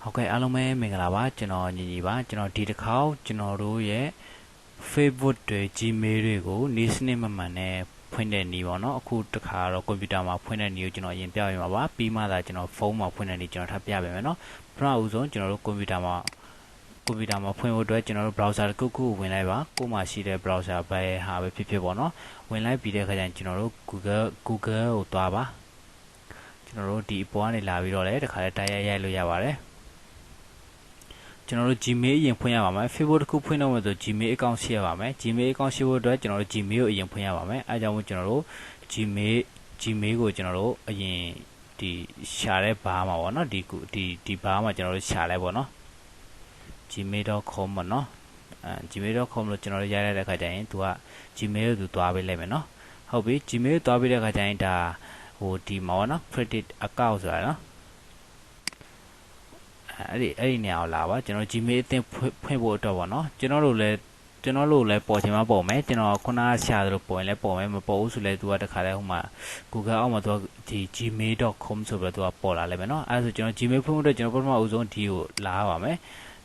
ဟုတ်ကဲ့အားလုံးပဲမင်္ဂလာပါကျွန်တော်ညီညီပါကျွန်တော်ဒီတစ်ခေါက်ကျွန်တော်တို့ရဲ့ Facebook တွေ Gmail တွေကိုနေ့စနစ်မှန်မှန်နဲ့ဖွင့်တဲ့နည်းပေါ့နော်အခုတစ်ခါတော့ကွန်ပျူတာမှာဖွင့်တဲ့နည်းကိုကျွန်တော်အရင်ပြရမှာပါပြီးမှသာကျွန်တော်ဖုန်းမှာဖွင့်တဲ့နည်းကျွန်တော်ထပ်ပြပေးမယ်နော်ပထမဦးဆုံးကျွန်တော်တို့ကွန်ပျူတာမှာဖွင့်ဖို့အတွက်ကျွန်တော်တို့ browser တစ်ခုဝင်လိုက်ပါကိုယ်မှာရှိတဲ့ browser ဘယ်ဟာပဲဖြစ်ဖြစ်ပေါ့နော်ဝင်လိုက်ပြီးတဲ့အခါကျရင်ကျွန်တော်တို့ Google ကိုသွားပါကျွန်တော်တို့ဒီအပေါ်ကနေလာပြီးတော့လည်းတခါလေးတိုက်ရိုက်လို့ရပါတယ်ကျွန်တော်တို့ Gmail အရင်ဖွင့်ရပါမယ် Facebook တစ်ခုဖွင့်တော့မယ်ဆို Gmail account ရှိရပါမယ် Gmail account ရှိဖို့အတွက်ကျွန်တော်တို့ Gmail ကိုအရင်ဖွင့်ရပါမယ်အဲဒါကြောင့်မို့ကျွန်တော်တို့ Gmail ကိုကျွန်တော်တို့အရင်ဒီရှာတဲ့ဘားမှာပေါ့နော်ဒီဘားမှာကျွန်တော်တို့ရှာလိုက်ပေါ့နော် gmail.com ပေါ့နော်gmail.com လို့ကျွန်တော်တို့ရိုက်လိုက်တဲ့အခါကျရင်သူက Gmail ကိုသူသွားပေးလိုက်မယ်နော်ဟုတ်ပြီ Gmail သွားပေးတဲ့အခါကျရင်ဒါဟိုဒီမှာပေါ့နော် credit account ဆိုတာနော်အဲ့ဒီနေရာကိုလာပါကျွန်တော် Gmail အသစ်ဖွင့်ဖို့အတွက်ပေါ့နော်ကျွန်တော်တို့လည်းပေါ်ချင်မှပေါ်မယ်ကျွန်တော်ခုနကရှာသလိုပေါ်ရင်လည်းပေါ်မယ်မပေါ်ဘူးဆိုလည်းသူကတခါတည်းဟိုမှာ Google အောက်မှာသူကဒီ gmail.com ဆိုပြီးတော့သူကပေါ်လာလိမ့်မယ်နော်အဲဒါဆိုကျွန်တော် Gmail ဖွင့်ဖို့အတွက်ကျွန်တော်ပထမဦးဆုံးဒီကိုလာပါမယ်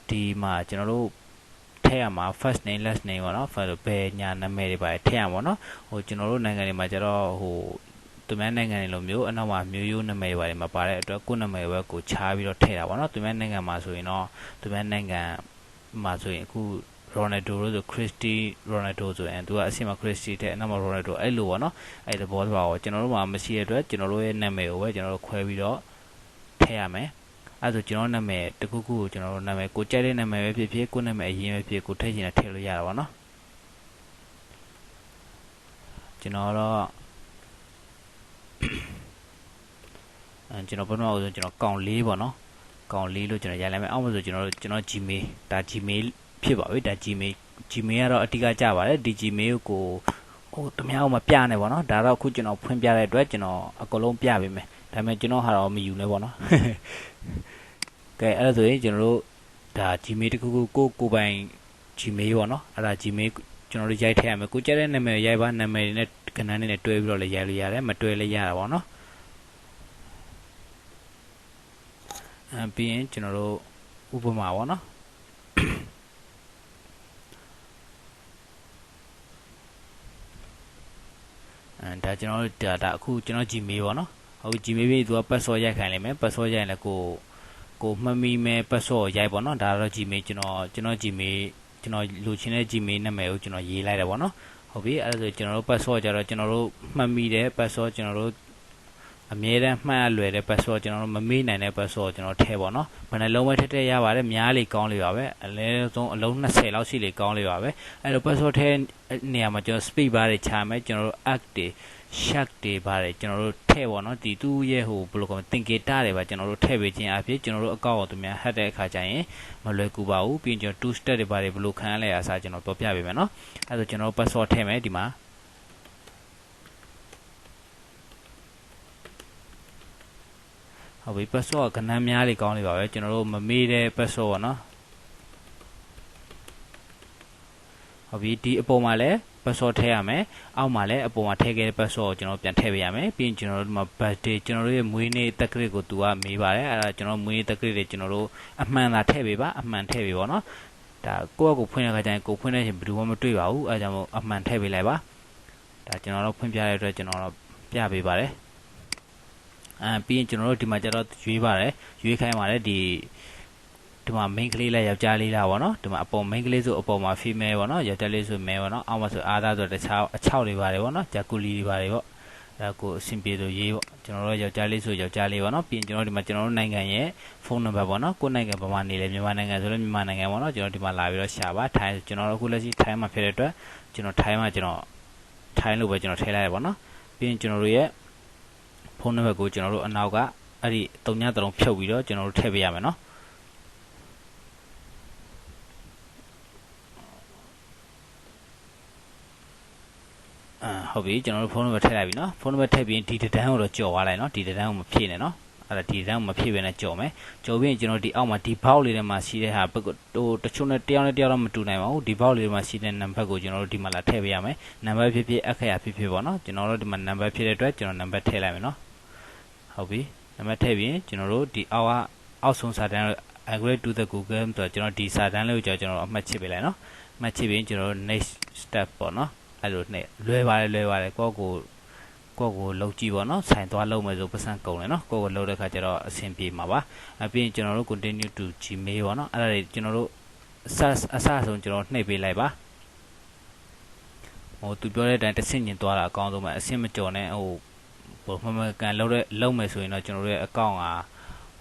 ဒီမှာကျွန်တော်တို့ထည့်ရမှာ first name last name ပေါ့နော်ဘယ်ညာနာမည်တွေပါထည့်ရမှာပေါ့နော်ဟိုကျွန်တော်တို့နိုင်ငံတွေမှာကျတော့ဟိုသူများနိုင်ငံတွေလိုမျိုးအနောက်မှာမျိုးရိုးနာမည်တွေမှာပါတဲ့အတွက်ကိုယ်နာမည်ပဲကိုချားပြီးတော့ထည့်တာပေါ့နော်သူများနိုင်ငံမှာဆိုရင်တော့သူများနိုင်ငံမှာဆိုရင်အခု Ronaldo လို့ဆို Cristi Ronaldo ဆိုရင်သူကအဆင့်မှာ Cristi တဲ့အနောက်မှာ Ronaldo အဲ့လိုပေါ့နော်အဲ့ဒီဘောပါတော့ကျွန်တော်တို့မှာမရှိတဲ့အတွက်ကျွန်တော်တို့ရဲ့နာမည်ကိုပဲကျွန်တော်တို့ခွဲပြီးတော့ထည့်ရမယ်အဲ့ဒါဆိုကျွန်တော်နာမည်တခုခုကိုကျွန်တော်တို့နာမည်ကိုကြိုက်တဲ့နာမည်ပဲဖြစ်ဖြစ်ကိုနာမည်အရင်ပဲဖြစ်ကိုထည့်ချင်တာထည့်လို့ရတာပေါ့နော်ကျွန်တော်တော့ကျွန်တော်ပထမဦးဆုံးကျွန်တော်ကောင်လေးပေါ့နော်ကောင်လေးလို့ကျွန်တော်ရိုက်လိုက်မယ်အောက်မှာဆိုကျွန်တော် Gmail ဒါ Gmail ဖြစ်ပါပြီဒါ Gmail ကတော့အတိအကကြပါတယ်ဒီ Gmail ကိုဟိုတများအောင်မပြနဲ့ပေါ့နော်ဒါတော့အခုကျွန်တော်ဖွင့်ပြတဲ့အတွက်ကျွန်တော်အကုန်လုံးပြပေးမယ်ဒါပေမဲ့ကျွန်တော်ဟာတော့မယူနဲ့ပေါ့နော်ကဲအဲ့ဒါဆိုရင်ကျွန်တော်တို့ဒါ Gmail တခုခုကိုပိုင် Gmail ပေါ့နော်အဲ့ဒါ Gmail ကျွန်တော်တို့ရိုက်ထည့်ရမယ်ကိုကြတဲ့နာမည်ရိုက်ပါနာမည်နဲ့ကဏ္ဍနဲ့တွဲပြီးတော့လည်းရိုက်လို့ရတယ်မတွဲလည်းရတာပေါ့နော်ပြီးရင်ကျွန်တော်တို့ဥပမာပေါ့နော်ဒါကျွန်တော်တို့ဒါအခုကျွန်တော် Gmail ပေါ့နော်ဟုတ် Gmail ပြီးသူက password ရိုက်ခိုင်းလိုက်မယ် password ရိုက်ရင်လည်းကိုမှတ်မိမယ် password ရိုက်ပေါ့နော်ဒါတော့ Gmail ကျွန်တော် Gmail ကျွန်တော်လိုချင်တဲ့ Gmail နာမည်ကိုကျွန်တော်ရေးလိုက်တယ်ပေါ့နော်ဟုတ်ပြီအဲ့ဒါဆိုကျွန်တော်တို့ password ကြတော့ကျွန်တော်တို့မှတ်မိတဲ့ password ကျွန်တော်တို့အမြဲတမ်းမှတ်ရလွယ်တဲ့ password ကျွန်တော်တို့မမေ့နိုင်တဲ့ password ကျွန်တော်ထည့်ပေါ့နော်ဘယ်နှလုံးပဲထည့်ရပါတယ်များလေကောင်းလေပါပဲအလဲဆုံးအလုံး20လောက်ရှိလေကောင်းလေပါပဲအဲ့လို password ထည့်နေရာမှာကျွန်တော် space bar တွေချမယ်ကျွန်တော်တို့ act တွေ shark တွေပါတယ်ကျွန်တော်တို့ထည့်ပေါ့နော်ဒီသူ့ရဲ့ဟိုဘယ်လိုကောသင်္ကေတတွေပါကျွန်တော်တို့ထည့်ပေးခြင်းအဖြစ်ကျွန်တော်တို့အကောင့်ကိုသူများဟတ်တဲ့အခါကျရင်မလွယ်ကူပါဘူးပြီးရင်ကျွန်တော် two step တွေပါတယ်ဘယ်လိုခံရလဲအစားကျွန်တော်ပြောပြပေးမယ်နော်အဲ့ဒါကျွန်တော်တို့ password ထည့်မယ်ဒီမှာဟုတ်ပြီ password ကဏ္ဍများလေးကောင်းလေးပါပဲကျွန်တော်တို့မမေ့တဲ့ password ပေါ့နော်ဟုတ်ပြီဒီအပေါ်မှာလည်း password ထည့်ရမယ်အောက်မှာလည်းအပေါ်မှာထည့်ခဲ့တဲ့ password ကိုကျွန်တော်ပြန်ထည့်ပေးရမယ်ပြီးရင်ကျွန်တော်တို့ဒီမှာ birthday ကျွန်တော်တို့ရဲ့မွေးနေ့တက္ကရာကိုသူကမေးပါတယ်အဲ့ဒါကျွန်တော်မွေးနေ့တက္ကရာတွေကျွန်တော်တို့အမှန်သာထည့်ပေးပါအမှန်ထည့်ပေးပါနော်ဒါကိုယ့်အကိုဖွင့်တဲ့အခါကျရင်ကိုဖွင့်တဲ့ချိန်ဘယ်သူမှမတွေ့ပါဘူးအဲဒါကြောင့်မို့အမှန်ထည့်ပေးလိုက်ပါဒါကျွန်တော်တို့ဖွင့်ပြတဲ့အတွက်ကျွန်တော်တို့ပြပေးပါတယ်ပြီးရင်ကျွန်တော်တို့ဒီမှာကျတော့ရွေးပါတယ်ရွေးခိုင်းပါတယ်ဒီမှာ main ကလေးလားယောက်ျားလေးလားပေါ့နော်ဒီမှာအပေါ် main ကလေးဆိုအပေါ်မှာ female ပေါ့နော်ယောက်ျားလေးဆို male ပေါ့နော်အောက်မှာဆိုအားသားဆိုတခြားအချောက်တွေပါတယ်ပေါ့နော်ဂျာကူလီတွေပါတယ်ပေါ့ဒါကိုအဆင်ပြေဆိုရေးပေါ့ကျွန်တော်တို့ယောက်ျားလေးဆိုယောက်ျားလေးပေါ့နော်ပြီးရင်ကျွန်တော်တို့ဒီမှာကျွန်တော်တို့နိုင်ငံရဲ့ဖုန်းနံပါတ်ပေါ့နော်ကိုယ်နိုင်ငံဗမာနေလေမြန်မာနိုင်ငံဆိုလည်းမြန်မာနိုင်ငံပေါ့နော်ကျွန်တော်ဒီမှာလာပြီးတော့ရှာပါထိုင်းကျွန်တော်တို့အခုလက်ရှိထိုင်းမှာဖြစ်တဲ့အတွက်ကျွန်တော်ထိုင်းမှာကျွန်တော်ထိုင်းလို့ပဲကျွန်တော်ထည့်လိုက်ရပေါ့နော်ပြီးရင်ကျွန်တော်တို့ရဲ့ဖုန်းနံပါတ်ကိုကျွန်တော်တို့အနောက်ကအဲ့ဒီ3ည3ဖြုတ်ပြီးတော့ကျွန်တော်တို့ထည့်ပေးရမယ်နော်ဟုတ်ပြီကျွန်တော်တို့ဖုန်းနံပါတ်ထည့်လိုက်ပြီနော်ဖုန်းနံပါတ်ထည့်ပြီးဒီတန်းကိုတော့ကြော်သွားလိုက်နော်ဒီတန်းကိုမဖြည့်နဲ့နော်အဲ့ဒါဒီတန်းကိုမဖြည့်ဘဲနဲ့ကြော်မယ်ကြော်ပြီးရင်ကျွန်တော်ဒီအောက်မှာဒီဘောက်လေးထဲမှာရှိတဲ့ဟာဟိုတချို့နဲ့တယောက်တော့မတူနိုင်ပါဘူးဒီဘောက်လေးထဲမှာရှိတဲ့နံပါတ်ကိုကျွန်တော်တို့ဒီမှာလာထည့်ပေးရမယ်နံပါတ်ဖြစ်ဖြစ်အခရာဖြစ်ဖြစ်ပေါ့နော်ကျွန်တော်တို့ဒီမှာနံပါတ်ဖြစ်တဲ့အတွက်ကျွန်တော်နံပါတ်ထည့်လိုက်မယ်နော်ဟုတ်ပြီနံပါတ်ထည့်ပြီးရင်ကျွန်တော်တို့ဒီအော အောက်ဆုံးစာတန်း agree to the Google ဆိုတော့ကျွန်တော်ဒီစာတန်းလေးကိုကျွန်တော်အမှတ်ချစ်ပေးလိုက်နော်မှတ်ချစ်ပြီးကျွန်တော် next step ပေါ့နော်အဲ့လိုနဲ့လွယ်ပါတယ်ကိုလောက်ကြည့်ပေါ့နော်ဆိုင်သွားလုံးမယ်ဆိုပတ်စံကုန်တယ်နော်ကိုလောက်တဲ့ခါကျတော့အဆင်ပြေမှာပါအပြင်ကျွန်တော်တို့ continue to gmail ပေါ့နော်အဲ့ဒါတွေကျွန်တော်တို့အစဆုံးကျွန်တော်နှိပ်ပေးလိုက်ပါဟိုသူပြောတဲ့အတိုင်းတစ်ဆင့်ညင်သွားတာအကောင်းဆုံးပဲအဆင့်မကျော်နဲ့ဟိုမှန်ကန်လုံးမယ်ဆိုရင်တော့ကျွန်တော်တို့ရဲ့ account က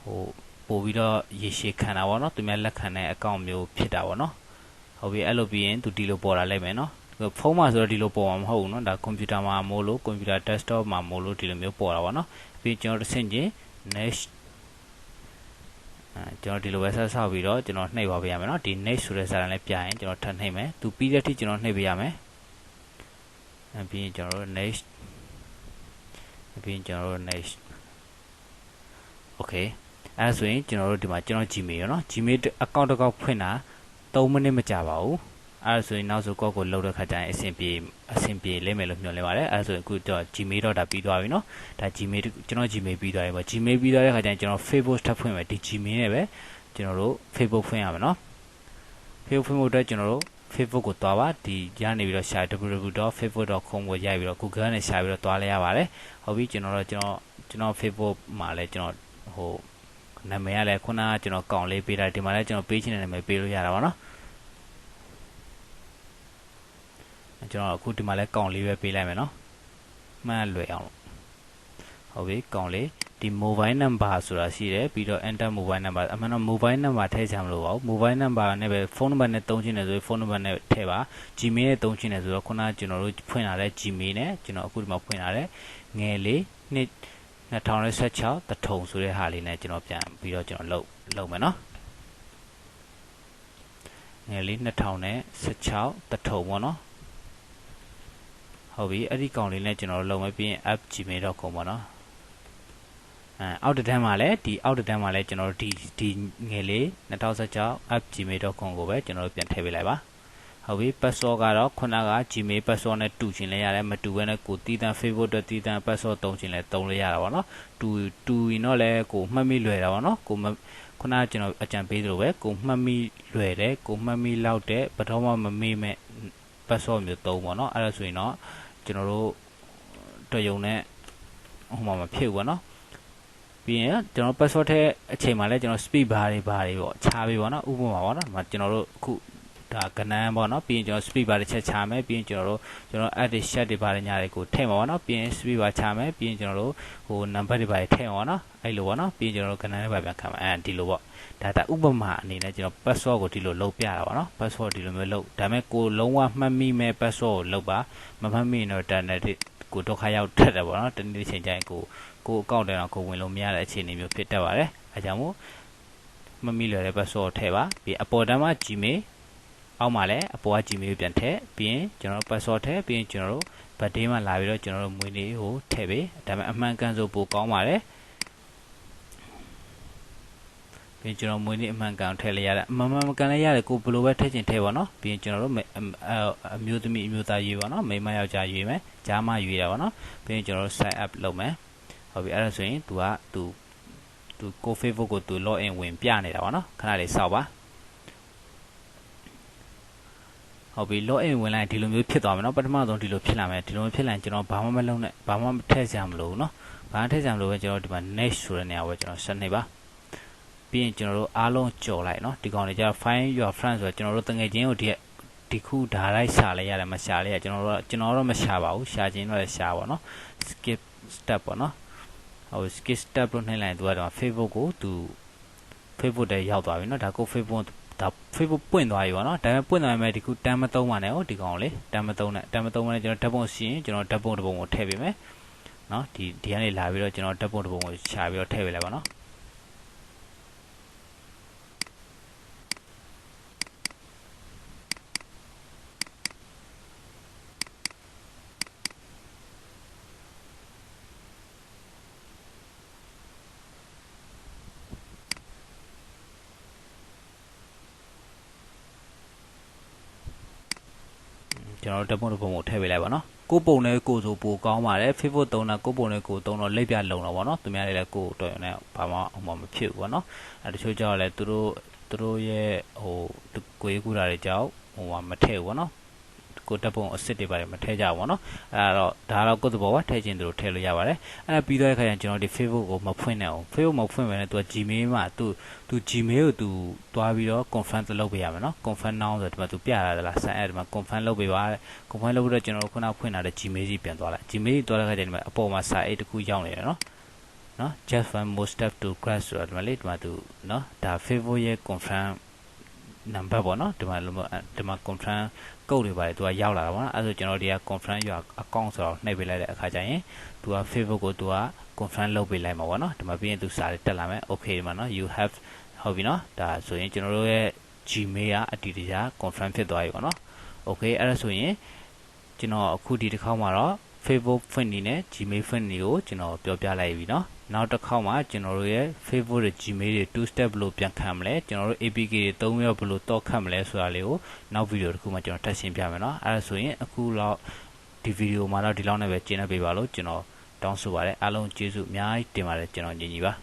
ဟိုပို့ပြီးတော့ရေရှည်ခံတာပေါ့နော်သူများလက်ခံတဲ့ account မျိုးဖြစ်တာပေါ့နော်ဟုတ်ပြီအဲ့လိုပြီးရင်သူဒီလိုပေါ်လာလိုက်မယ်နော်ဖုန်းမှာဆိုတော့ဒီလိုပေါ်မှာမဟုတ်ဘူးเนาะဒါကွန်ပျူတာမှာမို့လို့ကွန်ပျူတာ desktop မှာမို့လို့ဒီလိုမျိုးပေါ်တာပါเนาะပြီးကျွန်တော်တစ်ဆင့်ချင်း next ကျွန်တော်ဒီလိုပဲဆောက်ပြီးတော့ကျွန်တော်နှိပ်ပါပေးရမယ်เนาะဒီ next ဆိုတဲ့စာတန်းလေးပြရင်ကျွန်တော်ထပ်နှိပ်မယ်သူပြီးတဲ့အထိကျွန်တော်နှိပ်ပေးရမယ်ပြီးရင်ကျွန်တော်တို့ next ပြီးရင်ကျွန်တော်တို့ next okay အဲ့ဆိုရင်ကျွန်တော်တို့ဒီမှာကျွန်တော် Gmail เนาะ Gmail account တစ်ခေါက်ဖွင့်တာ3မိနစ်မကြာပါဘူးအဲ့ဆိုရင်နောက်ဆိုကိုလောက်တဲ့ခါကျရင်အဆင်ပြေလိမ့်မယ်လို့မျှော်လင့်ပါတယ်အဲ့ဆိုရင်အခုတော့ Gmail တော့ဒါပြီးသွားပြီเนาะဒါ Gmail ကျွန်တော် Gmail ပြီးသွားပြီပေါ့ Gmail ပြီးသွားတဲ့ခါကျရင်ကျွန်တော် Facebook ထပ်ဖွင့်မယ်ဒီ Gmail နဲ့ပဲကျွန်တော်တို့ Facebook ဖွင့်ရမယ်เนาะ Facebook ဖွင့်ဖို့အတွက်ကျွန်တော်တို့ Facebook ကိုတွားပါဒီရနေပြီးတော့ share www.facebook.com ကိုရိုက်ပြီးတော့ Google နဲ့ share ပြီးတော့တွားလဲရပါတယ်ဟုတ်ပြီကျွန်တော် Facebook မှာလဲကျွန်တော်ဟိုနာမည်ရလဲခုနကကျွန်တော်ကောင်လေးပေးတာဒီမှာလဲကျွန်တော် page နဲ့နာမည်ပေးလို့ရတာပါเนาะကျွန်တော်အခုဒီမှာလဲကောင်လေးပဲပေးလိုက်မယ်เนาะမှန်လွယ်အောင်ဟုတ်ပြီကောင်လေးဒီ mobile number ဆိုတာရှိတယ်ပြီးတော့ enter mobile number အမှန်တော့ mobile number ထည့်ချင်မလို့ပါဘူး mobile number နဲ့ပဲ phone number နဲ့သုံးချင်တယ်ဆိုရင် phone number နဲ့ထည့်ပါ Gmail နဲ့သုံးချင်တယ်ဆိုတော့ခုနကကျွန်တော်တို့ဖွင့်လာတဲ့ Gmail နဲ့ကျွန်တော်အခုဒီမှာဖွင့်လာတဲ့ငယ်လေးနှစ်2016တထုံဆိုတဲ့ဟာလေးနဲ့ကျွန်တော်ပြန်ပြီးတော့ကျွန်တော်လုပ်မယ်เนาะငယ်လေး2016တထုံပေါ့เนาะဟုတ်ပြီအဲ့ဒီကောင်လေးနဲ့ကျွန်တော်လုပ်မယ်ပြီးရင် app@gmail.com ပေါ့နော်အောက်တန်းမှာလည်းဒီအောက်တန်းမှာလည်းကျွန်တော်တို့ဒီငယ်လေး2016 app@gmail.com ကိုပဲကျွန်တော်တို့ပြန်ထည့်ပေးလိုက်ပါဟုတ်ပြီ password ကတော့ခုနက Gmail password နဲ့တူချင်လဲရတယ်မတူဘဲနဲ့ကိုတည်တံ Facebook အတွက်တည်တံ password သုံးချင်လဲသုံးလို့ရတာပေါ့နော်တူရင်တော့လဲကိုမှတ်မိလွယ်တာပေါ့နော်ကိုခုနကကျွန်တော်အကြံပေးသလိုပဲကိုမှတ်မိလွယ်တယ်ကိုမှတ်မိလောက်တဲ့ဘယ်တော့မှမမေ့မဲ့ password မျိုးသုံးပေါ့နော်အဲ့ဒါဆိုရင်တော့ကျွန်တော်တို့တော်ရုံနဲ့ဟိုမှာမဖြစ်ဘူးပေါ့နော်ပြီးရင်ကျွန်တော် password ထဲအချိန်မှာလဲကျွန်တော် speed bar တွေပေါ့ခြားပေးပေါ့နော်ဥပမာပေါ့နော်ကျွန်တော်တို့အခုဒါကနန်းပေါ့နော်ပြီးရင်ကျွန်တော် speed bar တစ်ချက်ခြားမယ်ပြီးရင်ကျွန်တော် add တွေ share တွေပါတယ်ညာတွေကိုထည့်မှာပေါ့နော်ပြီးရင် speed bar ခြားမယ်ပြီးရင်ကျွန်တော်တို့ဟို number တွေပါတယ်ထည့်မှာပေါ့နော်အဲ့လိုပေါ့နော်ပြီးရင်ကျွန်တော်တို့ကနန်းတွေပါပြန်ခံမှာဒီလိုပေါ့ဒါဥပမာအနေနဲ့ကျွန်တော် password ကိုဒီလိုလုပ်ပြတာပေါ့နော် password ဒီလိုမျိုးလုပ်ဒါပေမဲ့ကိုလုံးဝမှတ်မိမဲ့ password ကိုလုပ်ပါမမှတ်မိရင်တော့ internet ကိုဒုက္ခရောက်တတ်တယ်ပေါ့နော်တနေ့တစ်ချိန်ကျရင်ကို account ထဲတော့ကိုဝင်လို့မရတဲ့အခြေအနေမျိုးဖြစ်တတ်ပါတယ်အဲကြောင့်မို့မမိလွယ်တဲ့ password ထည့်ပါပြီးအပေါ်တန်းမှာ Gmail အောက်မှာလည်းအပေါ်က Gmail ပြန်ထည့်ပြီးရင်ကျွန်တော် password ထည့်ပြီးရင်ကျွန်တော်တို့ birthday မှာလာပြီးတော့ကျွန်တော်တို့မွေးနေ့ကိုထည့်ပေးဒါပေမဲ့အမှန်ကန်ဆိုပိုကောင်းပါတယ်ပြီးကျွန်တော်မွေးနေ့အမှန်ကန်ထည့်လိုက်ရတာအမှန်ကန်လည်းရတယ်ကိုဘယ်လိုပဲထည့်ချင်ထည့်ပါနော်ပြီးရင်ကျွန်တော်တို့အမျိုးသမီးအမျိုးသားရွေးပါနော်မိန်းမယောက်ျားရွေးမယ်ကြားမရွေးတာပါနော်ပြီးရင်ကျွန်တော်တို့ sign up လုပ်မယ်ဟုတ်ပြီအဲ့ဒါဆိုရင်သူကို Facebook ကိုသူ log in ဝင်ပြနေတာပါနော်ခဏလေးစောက်ပါဟုတ်ပြီ log in ဝင်လိုက်ဒီလိုမျိုးဖြစ်သွားမယ်နော်ပထမဆုံးဒီလိုဖြစ်လာမယ်ဒီလိုဖြစ်လာရင်ကျွန်တော်ဘာမှမလုပ်နဲ့ဘာမှမထည့်စရာမလိုဘူးနော်ဘာမှထည့်စရာမလိုပဲကျွန်တော်ဒီမှာ next ဆိုတဲ့နေရာကိုကျွန်တော်ဆက်နေပါပြီးရင်ကျွန်တော်တို့အားလုံးကြော်လိုက်နော်ဒီကောင်တွေကျတော့ find your friend ဆိုတော့ကျွန်တော်တို့တငယ်ချင်းကိုဒီခုဓာတ်လိုက်ရှာလိုက်ရတယ်မရှာလိုက်ရကျွန်တော်တော့မရှာပါဘူးရှာချင်းတော့လည်းရှာပါနော် skip step ပေါ့နော်ဟို skip step လို့နှိပ်လိုက်သူကတော့ Facebook ကိုသူ Facebook ထဲရောက်သွားပြီနော်ဒါကို Facebook ပွင့်သွားပြီပေါ့နော်ဒါပေမဲ့ပွင့်သွားမယ်ဒီခုတန်းမသုံးပါနဲ့ဟိုဒီကောင်လေတန်းမသုံးနဲ့ကျွန်တော်ဓာတ်ပုံရှိရင်ကျွန်တော်ဓာတ်ပုံတစ်ပုံကိုထည့်ပေးမယ်နော်ဒီကနေလာပြီးတော့ကျွန်တော်ဓာတ်ပုံတစ်ပုံကိုရှာပြီးတော့ထည့်ပေးလိုက်ပါနော်ကျွန်တော်ဓာတ်ပုံတစ်ပုံကိုထည့်ပေးလိုက်ပါနော် ကိုပုံနဲ့ကိုဆိုပိုကောင်းပါတယ် Facebook သုံးတာကိုပုံနဲ့ကိုသုံးတော့လက်ပြလုံတော့ဗောနော်သူများတွေလည်းကိုတော်ရုံနဲ့ဘာမှမဖြစ်ဘူးဗောနော်တချို့ကြောက်လဲသူတို့ရဲ့ကိုရေးကူတာတွေကြောက်မထည့်ဘူးဗောနော်ကိုတက်ပုံအစ်စ်တွေပါတယ်မထည့်ကြဘူးဗောနော်အဲ့တော့ဒါတော့ကိုယ့်သဘောကထည့်ခြင်းသူတို့ထည့်လို့ရပါတယ်အဲ့ပြီးတော့ခါကျရင်ကျွန်တော်ဒီ Facebook ကိုမဖွင့်နဲ့အောင် Facebook မဖွင့်မယ်နဲ့သူက Gmail မှာသူ Gmail ကိုသူတွားပြီးတော့ confirm လုပ်ပေးရမယ်နော် confirm now ဆိုတော့ဒီမှာသူပြရတာလား sign add ဒီမှာ confirm လုပ်ပေးပါ confirm လုပ်ပြီးတော့ကျွန်တော်တို့ခုနဖွင့်ထားတဲ့ Gmail ကြီးပြန်သွားလိုက် Gmail ကြီးသွားတဲ့ခါကျရင်ဒီမှာအပေါ်မှာ site တစ်ခုရောက်နေတယ်နော် just one more step to crash ဆိုတော့ဒီမှာလေဒီမှာသူနော်ဒါ Facebook ရဲ့ confirm number ပေါ့နော်ဒီမှာ confirm code တွေပါတယ်သူကရောက်လာတာပေါ့နော်အဲ့ဒါဆိုကျွန်တော်ဒီက confirm your account ဆိုတော့နှိပ်ပေးလိုက်တဲ့အခါကျရင်သူက Facebook ကိုသူက confirm လုပ်ပေးလိုက်မှာပေါ့နော်ဒီမှာပြီးရင်သူစာတက်လာမယ် okay ဒီမှာနော် you have ဟုတ်ပြီနော်ဒါဆိုရင်ကျွန်တော်တို့ရဲ့ Gmail ကအတီးတကြား confirm ဖြစ်သွားပြီပေါ့နော် okay အဲ့ဒါဆိုရင်ကျွန်တော်အခုဒီတစ်ခေါက်မှာတော့ Facebook ဖွင့်နေနဲ့ Gmail ဖွင့်နေကိုကျွန်တော်ပြောပြလိုက်ပြီနော်နောက်တစ်ခေါက်မှာကျွန်တော်တို့ရဲ့ Facebook တွေ Gmail တွေ two step ဘယ်လိုပြန်ခံမလဲကျွန်တော်တို့ APK တွေသုံးပြီးတော့ဘယ်လိုတော့ခတ်မလဲဆိုတာလေးကိုနောက်ဗီဒီယိုတစ်ခုမှာကျွန်တော်တက်ရှင်းပြမယ်နော်အဲ့ဒါဆိုရင်အခုလောက်ဒီဗီဒီယိုမှာတော့ဒီလောက်နဲ့ပဲကျင်းနေပေးပါလို့ကျွန်တော်တောင်းဆိုပါတယ်အားလုံးကျေးဇူးအများကြီးတင်ပါတယ်ကျွန်တော်ညီညီပါ